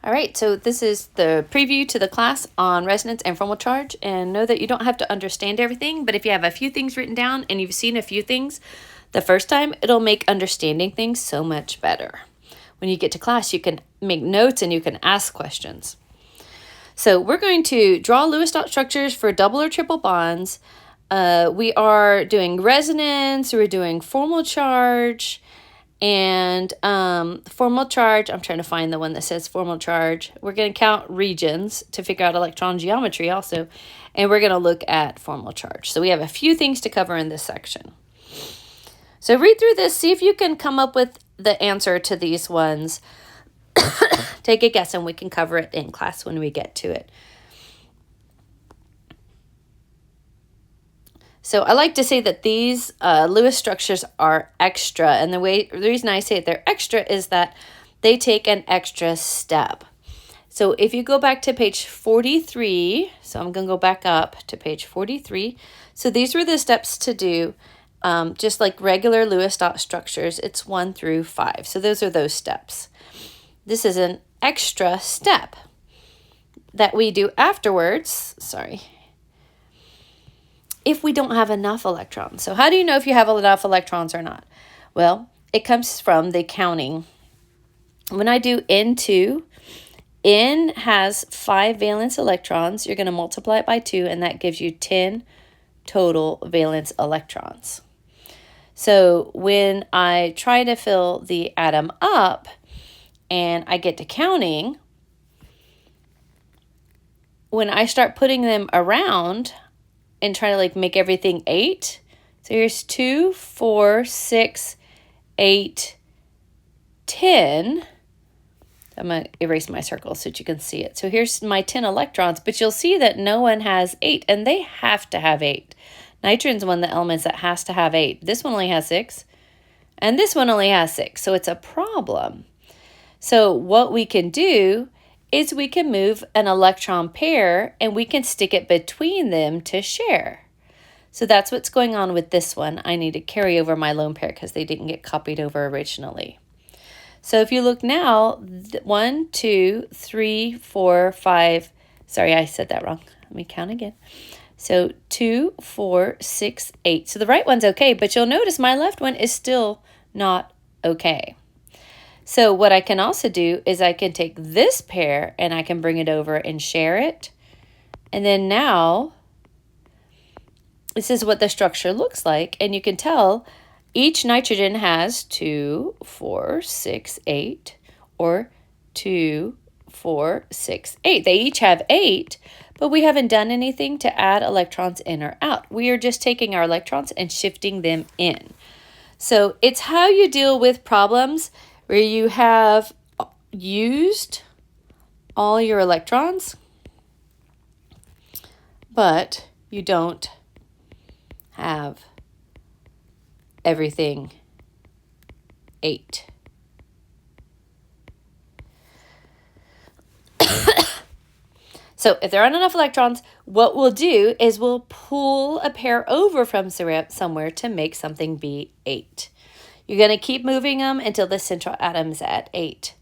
All right, so this is the preview to the class on resonance and formal charge, and know that you don't have to understand everything, but if you have a few things written down and you've seen a few things the first time, it'll make understanding things so much better. When you get to class, you can make notes and you can ask questions. So we're going to draw Lewis dot structures for double or triple bonds. We are doing resonance, we're doing formal charge, and formal charge, I'm trying to find the one that says formal charge. We're going to count regions to figure out electron geometry also, and we're going to look at formal charge. So we have a few things to cover in this section. So read through this, see if you can come up with the answer to these ones. Take a guess and we can cover it in class when we get to it. So I like to say that these Lewis structures are extra, and the reason I say they're extra is that they take an extra step. So if you go back to page 43, so I'm going to go back up to page 43. So these were the steps to do, just like regular Lewis dot structures. It's 1 through 5. So those are those steps. This is an extra step that we do afterwards. Sorry. If we don't have enough electrons. So how do you know if you have enough electrons or not? Well, it comes from the counting. When I do N2, N has 5 valence electrons. You're going to multiply it by 2, and that gives you 10 total valence electrons. So when I try to fill the atom up and I get to counting, when I start putting them around and try to like make everything 8. So here's 2, 4, 6, 8, 10. I'm going to erase my circle so that you can see it. So here's my 10 electrons, but you'll see that no one has 8, and they have to have 8. Nitrogen's one of the elements that has to have 8. This one only has 6, and this one only has 6, so it's a problem. So what we can do is we can move an electron pair and we can stick it between them to share. So that's what's going on with this one. I need to carry over my lone pair because they didn't get copied over originally. So if you look now, 1, 2, 3, 4, 5. Sorry, I said that wrong. Let me count again. So 2, 4, 6, 8. So the right one's okay, but you'll notice my left one is still not okay. So what I can also do is I can take this pair and I can bring it over and share it. And then now, this is what the structure looks like. And you can tell each nitrogen has 2, 4, 6, 8, or 2, 4, 6, 8. They each have 8, but we haven't done anything to add electrons in or out. We are just taking our electrons and shifting them in. So it's how you deal with problems where you have used all your electrons, but you don't have everything 8. So if there aren't enough electrons, what we'll do is we'll pull a pair over from somewhere to make something be 8. You're going to keep moving them until the central atom's at 8.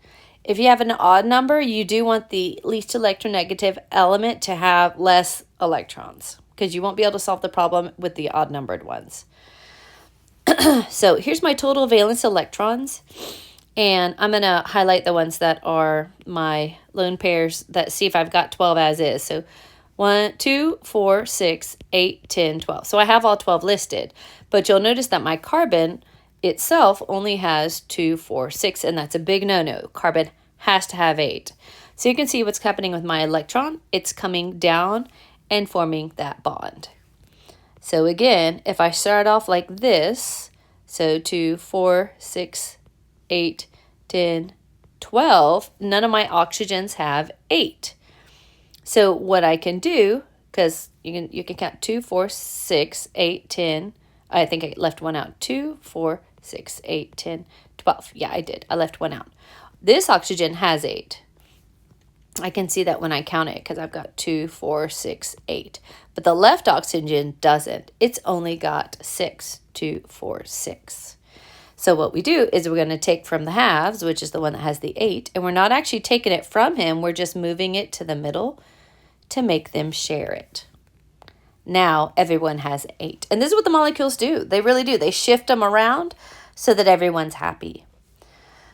If you have an odd number, you do want the least electronegative element to have less electrons because you won't be able to solve the problem with the odd numbered ones. So here's my total valence electrons, and I'm going to highlight the ones that are my lone pairs that see if I've got 12 as is. So 1, 2, 4, 6, 8, 10, 12. So I have all 12 listed, but you'll notice that my carbon itself only has 2, 4, 6, and that's a big no-no. Carbon has to have 8. So you can see what's happening with my electron. It's coming down and forming that bond. So again, if I start off like this, so 2, 4, 6, 8, 10, 12, none of my oxygens have 8. So what I can do, because you can count 2, 4, 6, 8, 10. I think I left one out. 2, 4, 6, 8, 10, 12. Yeah, I did. I left one out. This oxygen has 8. I can see that when I count it because I've got 2, 4, 6, 8. But the left oxygen doesn't. It's only got 6, 2, 4, 6. So what we do is we're going to take from the halves, which is the one that has the 8, and we're not actually taking it from him. We're just moving it to the middle to make them share it. Now everyone has 8. And this is what the molecules do. They really do. They shift them around so that everyone's happy.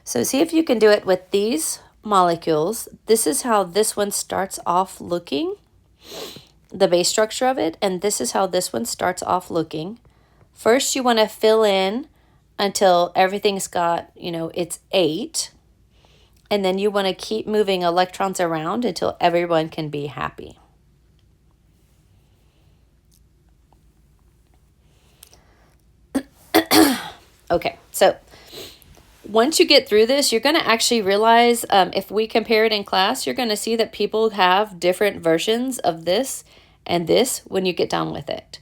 So see if you can do it with these molecules. This is how this one starts off looking, the base structure of it, and this is how this one starts off looking. First, you want to fill in until everything's got, it's 8. And then you want to keep moving electrons around until everyone can be happy. Okay, so once you get through this, you're going to actually realize, if we compare it in class, you're going to see that people have different versions of this and this when you get done with it.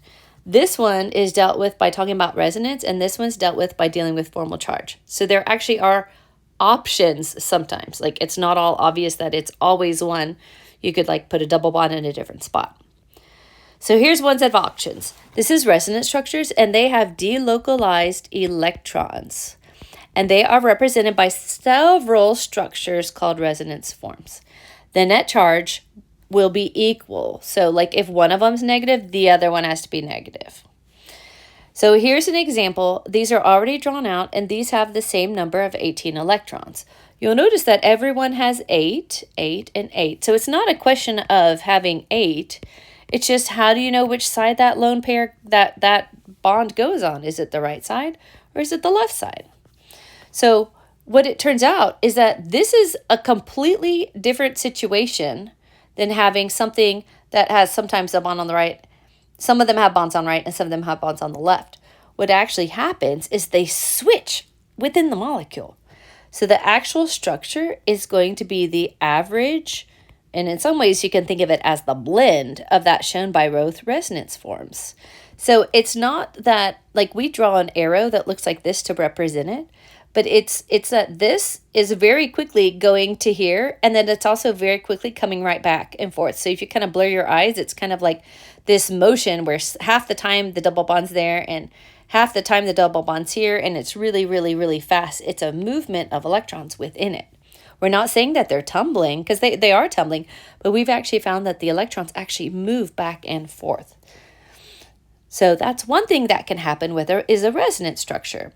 This one is dealt with by talking about resonance, and this one's dealt with by dealing with formal charge. So there actually are options sometimes. Like, it's not all obvious that it's always one. You could put a double bond in a different spot. So here's one set of options. This is resonance structures, and they have delocalized electrons. And they are represented by several structures called resonance forms. The net charge will be equal. So if one of them's negative, the other one has to be negative. So here's an example. These are already drawn out, and these have the same number of 18 electrons. You'll notice that everyone has 8, 8, and 8. So it's not a question of having 8. It's just, how do you know which side that lone pair, that bond goes on? Is it the right side or is it the left side? So what it turns out is that this is a completely different situation than having something that has sometimes a bond on the right. Some of them have bonds on the right and some of them have bonds on the left. What actually happens is they switch within the molecule. So the actual structure is going to be the average, and in some ways you can think of it as the blend of that shown by both resonance forms. So it's not that, we draw an arrow that looks like this to represent it, but it's that this is very quickly going to here, and then it's also very quickly coming right back and forth. So if you kind of blur your eyes, it's kind of like this motion where half the time the double bond's there and half the time the double bond's here, and it's really, really, really fast. It's a movement of electrons within it. We're not saying that they're tumbling, because they are tumbling, but we've actually found that the electrons actually move back and forth. So that's one thing that can happen with is a resonance structure,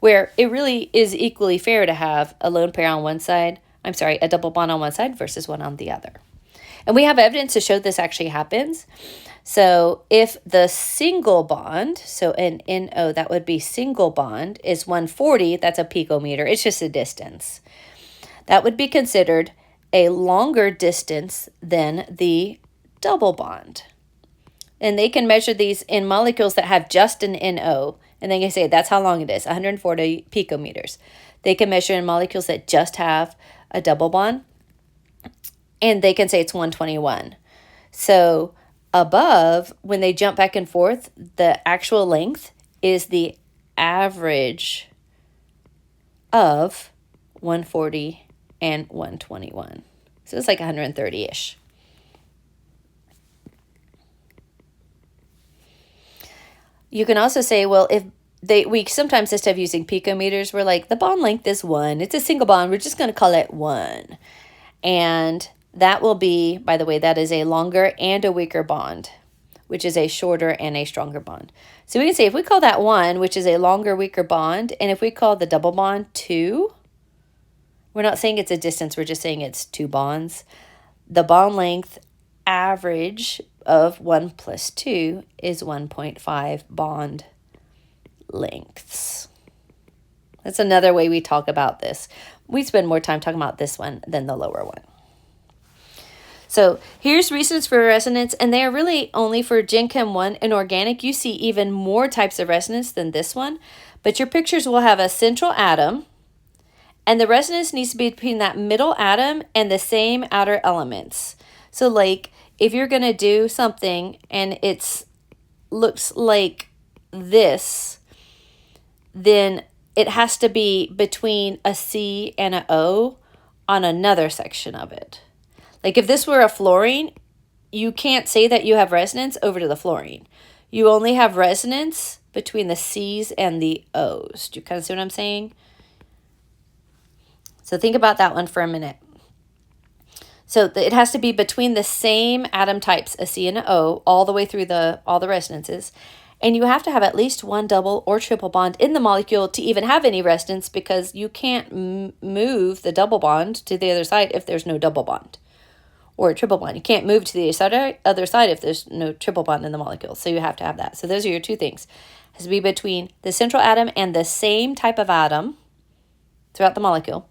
where it really is equally fair to have a lone pair on one side, a double bond on one side versus one on the other. And we have evidence to show this actually happens. So if the single bond, so an NO, that would be single bond, is 140, that's a picometer, it's just a distance. That would be considered a longer distance than the double bond. And they can measure these in molecules that have just an NO, and they can say that's how long it is, 140 picometers. They can measure in molecules that just have a double bond, and they can say it's 121. So above, when they jump back and forth, the actual length is the average of 140 and 121. So it's 130-ish. You can also say, well, if we sometimes instead of using picometers, we're the bond length is 1. It's a single bond. We're just going to call it 1. And that will be, by the way, that is a longer and a weaker bond, which is a shorter and a stronger bond. So we can say if we call that 1, which is a longer, weaker bond, and if we call the double bond 2, we're not saying it's a distance, we're just saying it's 2 bonds. The bond length average of 1 plus 2 is 1.5 bond lengths. That's another way we talk about this. We spend more time talking about this one than the lower one. So here's reasons for resonance, and they are really only for Gen Chem 1 and organic. You see even more types of resonance than this one, but your pictures will have a central atom, and the resonance needs to be between that middle atom and the same outer elements. So if you're going to do something and it looks like this, then it has to be between a C and an O on another section of it. If this were a fluorine, you can't say that you have resonance over to the fluorine. You only have resonance between the C's and the O's. Do you kind of see what I'm saying? So think about that one for a minute. So it has to be between the same atom types, a C and an O, all the way through all the resonances. And you have to have at least one double or triple bond in the molecule to even have any resonance, because you can't move the double bond to the other side if there's no double bond or a triple bond. You can't move to the other side if there's no triple bond in the molecule. So you have to have that. So those are your two things. It has to be between the central atom and the same type of atom throughout the molecule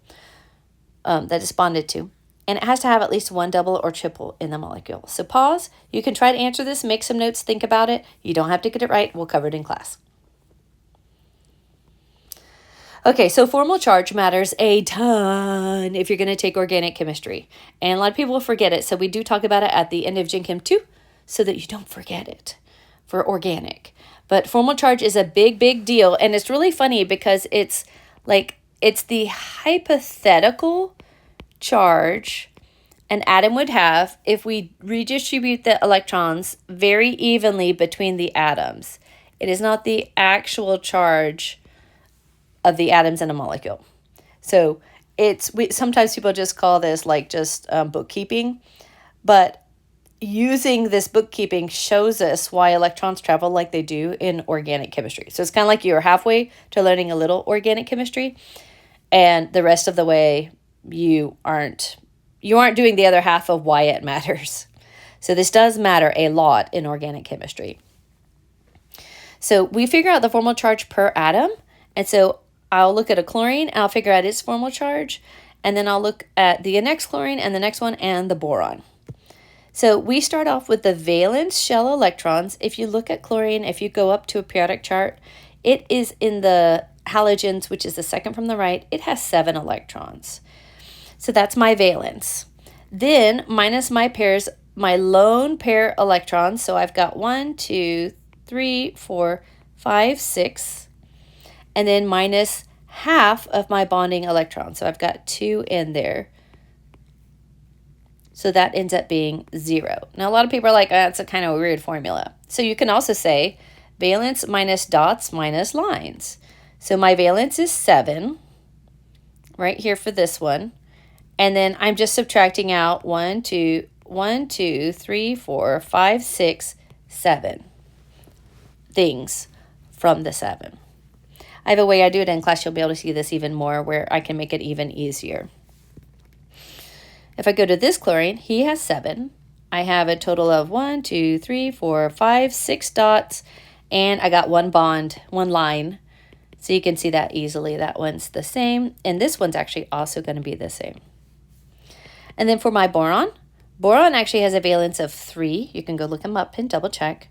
that it's bonded to. And it has to have at least one double or triple in the molecule. So pause. You can try to answer this, make some notes, think about it. You don't have to get it right. We'll cover it in class. Okay, so formal charge matters a ton if you're going to take organic chemistry. And a lot of people will forget it, so we do talk about it at the end of Gen Chem 2 so that you don't forget it for organic. But formal charge is a big, big deal. And it's really funny because it's the hypothetical charge an atom would have if we redistribute the electrons very evenly between the atoms. It is not the actual charge of the atoms in a molecule. So sometimes people just call this bookkeeping, but using this bookkeeping shows us why electrons travel like they do in organic chemistry. So it's kind of like you're halfway to learning a little organic chemistry, and the rest of the way you aren't doing the other half of why it matters. So this does matter a lot in organic chemistry. So we figure out the formal charge per atom. And so I'll look at a chlorine and I'll figure out its formal charge. And then I'll look at the next chlorine and the next one and the boron. So we start off with the valence shell electrons. If you look at chlorine, if you go up to a periodic chart, it is in the halogens, which is the second from the right. It has 7 electrons. So that's my valence. Then minus my pairs, my lone pair electrons. So I've got 1, 2, 3, 4, 5, 6. And then minus half of my bonding electrons. So I've got 2 in there. So that ends up being 0. Now a lot of people are like, oh, that's a kind of a weird formula. So you can also say valence minus dots minus lines. So my valence is 7 right here for this one. And then I'm just subtracting out 1, 2, 3, 4, 5, 6, 7 things from the 7. I have a way I do it in class. You'll be able to see this even more where I can make it even easier. If I go to this chlorine, he has 7. I have a total of 1, 2, 3, 4, 5, 6 dots. And I got one bond, one line. So you can see that easily. That one's the same. And this one's actually also going to be the same. And then for my boron actually has a valence of 3. You can go look him up and double check.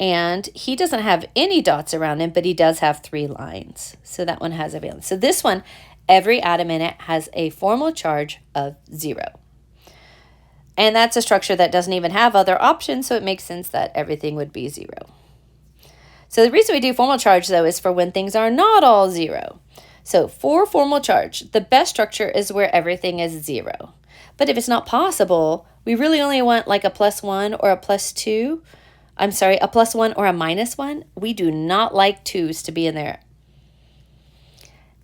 And he doesn't have any dots around him, but he does have 3 lines. So that one has a valence. So this one, every atom in it has a formal charge of 0. And that's a structure that doesn't even have other options, so it makes sense that everything would be 0. So the reason we do formal charge, though, is for when things are not all 0. So for formal charge, the best structure is where everything is 0. But if it's not possible, we really only want like a +1 or a +2. I'm sorry, a +1 or a -1. We do not like 2's to be in there.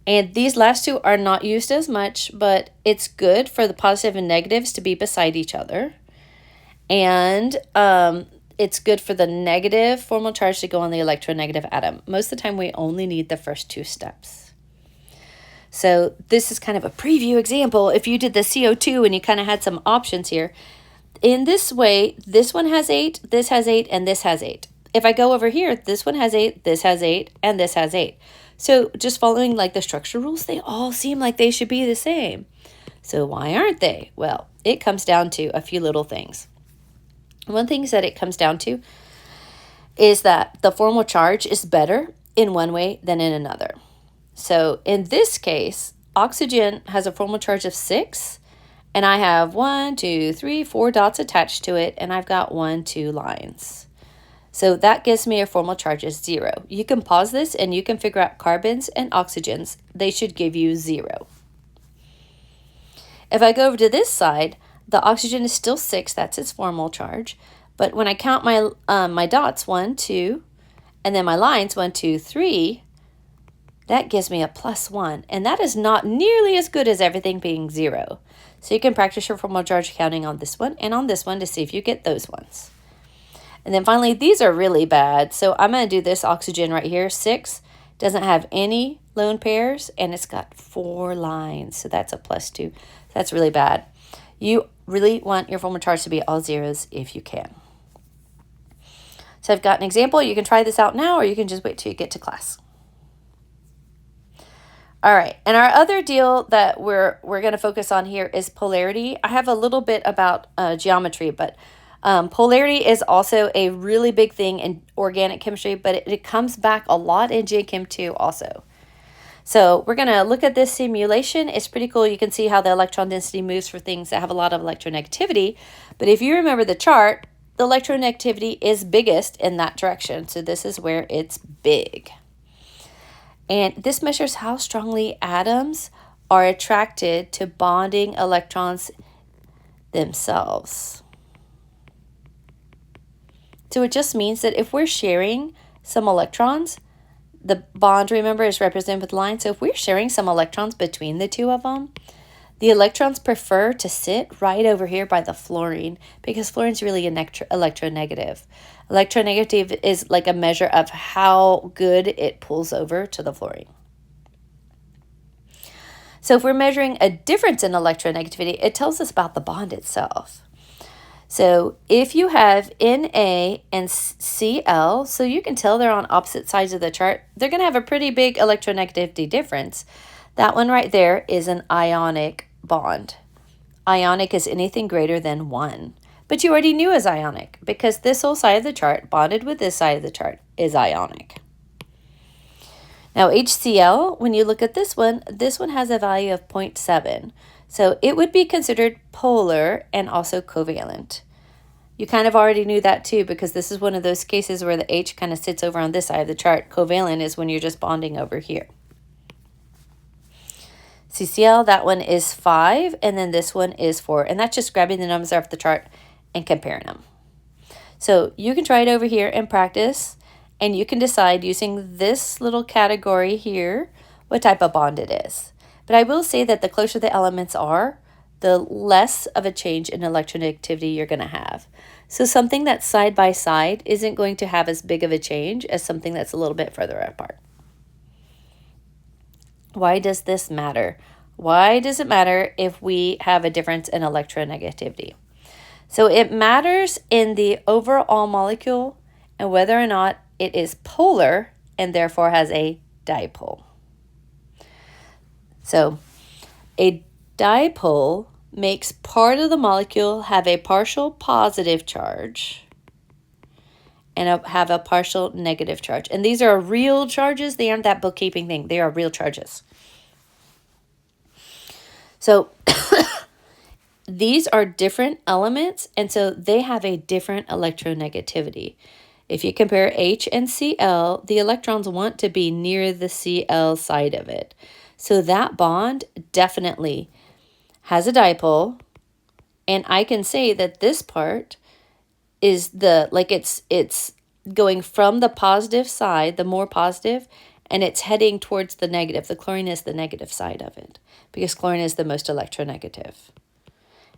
And these last 2 are not used as much, but it's good for the positive and negatives to be beside each other. And it's good for the negative formal charge to go on the electronegative atom. Most of the time, we only need the first 2 steps. So this is kind of a preview example. If you did the CO2 and you kind of had some options here, in this way, this one has 8, this has 8, and this has 8. If I go over here, this one has 8, this has 8, and this has 8. So just following like the structure rules, they all seem like they should be the same. So why aren't they? Well, it comes down to a few little things. One thing that it comes down to is that the formal charge is better in one way than in another. So in this case, oxygen has a formal charge of 6, and I have 1, 2, 3, 4 dots attached to it, and I've got 1, 2 lines. So that gives me a formal charge of 0. You can pause this and you can figure out carbons and oxygens. They should give you 0. If I go over to this side, the oxygen is still 6. That's its formal charge. But when I count my dots, 1, 2, and then my lines 1, 2, 3, that gives me a +1. And that is not nearly as good as everything being 0. So you can practice your formal charge counting on this one and on this one to see if you get those ones. And then finally, these are really bad. So I'm going to do this oxygen right here. 6 doesn't have any lone pairs, and it's got 4 lines. So that's a +2. That's really bad. You really want your formal charge to be all zeros if you can. So I've got an example. You can try this out now, or you can just wait till you get to class. All right, and our other deal that we're going to focus on here is polarity. I have a little bit about geometry, but polarity is also a really big thing in organic chemistry, but it comes back a lot in Gen Chem 2 also. So we're going to look at this simulation. It's pretty cool. You can see how the electron density moves for things that have a lot of electronegativity. But if you remember the chart, the electronegativity is biggest in that direction. So this is where it's big. And this measures how strongly atoms are attracted to bonding electrons themselves. So it just means that if we're sharing some electrons, the bond, remember, is represented with lines. So if we're sharing some electrons between the two of them, the electrons prefer to sit right over here by the fluorine because fluorine's really electronegative. Electronegative is like a measure of how good it pulls over to the fluorine. So if we're measuring a difference in electronegativity, it tells us about the bond itself. So if you have Na and Cl, so you can tell they're on opposite sides of the chart, they're going to have a pretty big electronegativity difference. That one right there is an ionic bond. Ionic is anything greater than 1. But you already knew as ionic because this whole side of the chart bonded with this side of the chart is ionic. Now HCl, when you look at this one has a value of 0.7. So it would be considered polar and also covalent. You kind of already knew that too because this is one of those cases where the H kind of sits over on this side of the chart. Covalent is when you're just bonding over here. CCl, that one is 5, and then this one is 4. And that's just grabbing the numbers off the chart and comparing them. So you can try it over here and practice, and you can decide using this little category here what type of bond it is. But I will say that the closer the elements are, the less of a change in electronegativity you're going to have. So something that's side by side isn't going to have as big of a change as something that's a little bit further apart. Why does this matter? Why does it matter if we have a difference in electronegativity? So it matters in the overall molecule and whether or not it is polar and therefore has a dipole. So a dipole makes part of the molecule have a partial positive charge and have a partial negative charge. And these are real charges. They aren't that bookkeeping thing. They are real charges. So these are different elements, and so they have a different electronegativity. If you compare H and Cl, the electrons want to be near the Cl side of it. So that bond definitely has a dipole, and I can say that this part is it's going from the positive side, the more positive, and it's heading towards the negative. The chlorine is the negative side of it because chlorine is the most electronegative.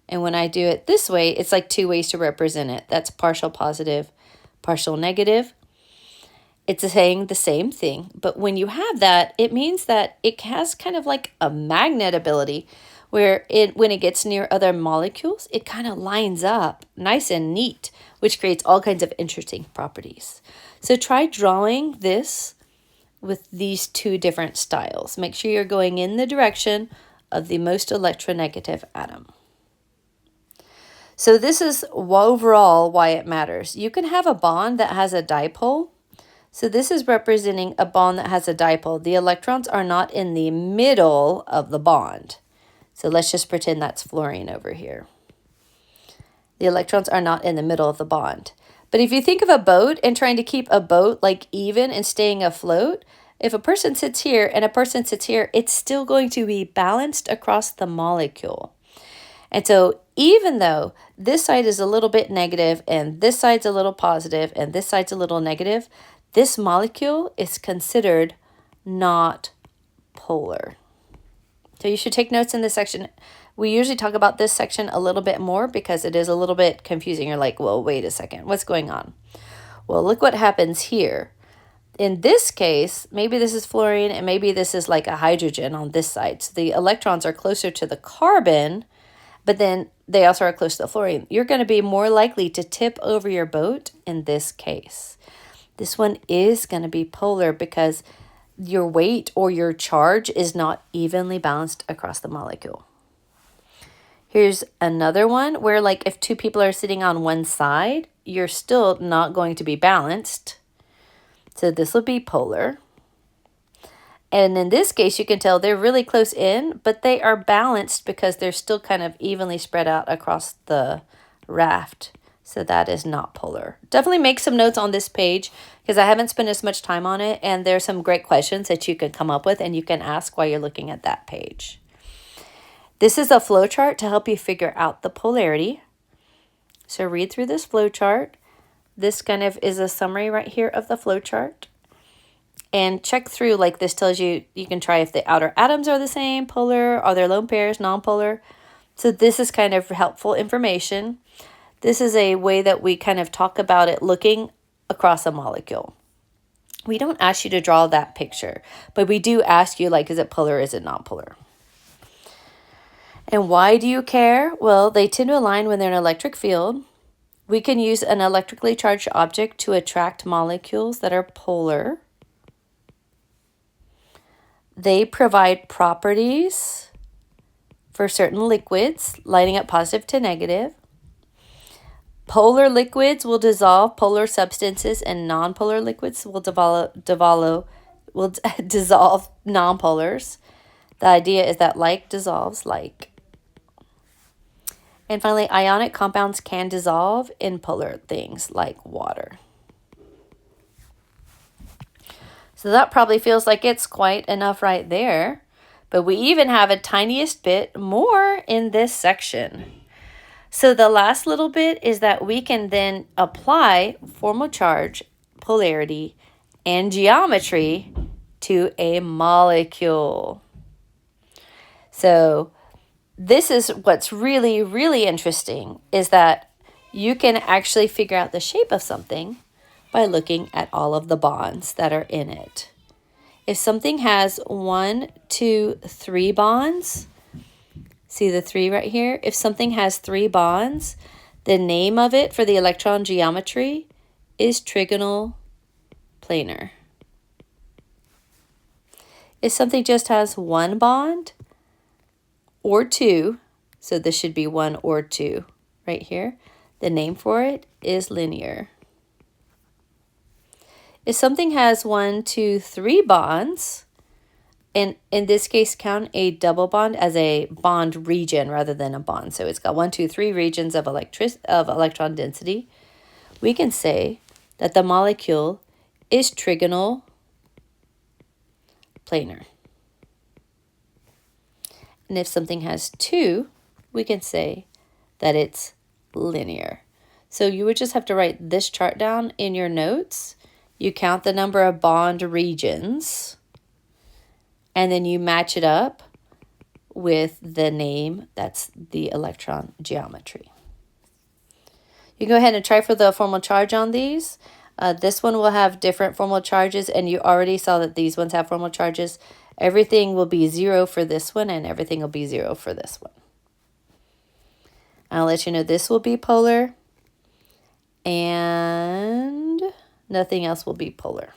And when I do it this way, it's like 2 ways to represent it. That's partial positive, partial negative. It's saying the same thing, but when you have that, it means that it has kind of like a magnet ability where when it gets near other molecules, it kind of lines up nice and neat, which creates all kinds of interesting properties. So try drawing this with these 2 different styles. Make sure you're going in the direction of the most electronegative atom. So this is overall why it matters. You can have a bond that has a dipole. So this is representing a bond that has a dipole. The electrons are not in the middle of the bond. So let's just pretend that's fluorine over here. The electrons are not in the middle of the bond. But if you think of a boat and trying to keep a boat like even and staying afloat, if a person sits here and a person sits here, it's still going to be balanced across the molecule. And so even though this side is a little bit negative and this side's a little positive and this side's a little negative, this molecule is considered not polar. So you should take notes in this section. We usually talk about this section a little bit more because it is a little bit confusing. You're like, well, wait a second, what's going on? Well, look what happens here. In this case, maybe this is fluorine and maybe this is like a hydrogen on this side. So the electrons are closer to the carbon, but then they also are close to the fluorine. You're going to be more likely to tip over your boat in this case. This one is going to be polar because your weight or your charge is not evenly balanced across the molecule. Here's another one where, like, if two people are sitting on one side, you're still not going to be balanced. So this will be polar. And in this case, you can tell they're really close in, but they are balanced because they're still kind of evenly spread out across the raft. So that is not polar. Definitely make some notes on this page because I haven't spent as much time on it. And there's some great questions that you could come up with and you can ask while you're looking at that page. This is a flow chart to help you figure out the polarity. So read through this flow chart. This kind of is a summary right here of the flow chart. And check through, like this tells you, you can try if the outer atoms are the same, polar, are there lone pairs, non-polar. So this is kind of helpful information. This is a way that we kind of talk about it looking across a molecule. We don't ask you to draw that picture, but we do ask you, like, is it polar, is it non-polar? And why do you care? Well, they tend to align when they're in an electric field. We can use an electrically charged object to attract molecules that are polar. They provide properties for certain liquids, lighting up positive to negative. Polar liquids will dissolve polar substances, and non-polar liquids will dissolve non-polars. The idea is that like dissolves like. And finally, ionic compounds can dissolve in polar things like water. So that probably feels like it's quite enough right there. But we even have a tiniest bit more in this section. So the last little bit is that we can then apply formal charge, polarity, and geometry to a molecule. So this is what's really, really interesting, is that you can actually figure out the shape of something by looking at all of the bonds that are in it. If something has 1, 2, 3 bonds, see the 3 right here? If something has 3 bonds, the name of it for the electron geometry is trigonal planar. If something just has 1 bond or 2, so this should be 1 or 2 right here, the name for it is linear. If something has 1, 2, 3 bonds, and in this case, count a double bond as a bond region rather than a bond. So it's got 1, 2, 3 regions of electron density. We can say that the molecule is trigonal planar. And if something has 2, we can say that it's linear. So you would just have to write this chart down in your notes. You count the number of bond regions, and then you match it up with the name, that's the electron geometry. You go ahead and try for the formal charge on these. This one will have different formal charges, and you already saw that these ones have formal charges. Everything will be 0 for this one, and everything will be 0 for this one. I'll let you know this will be polar, and nothing else will be polar.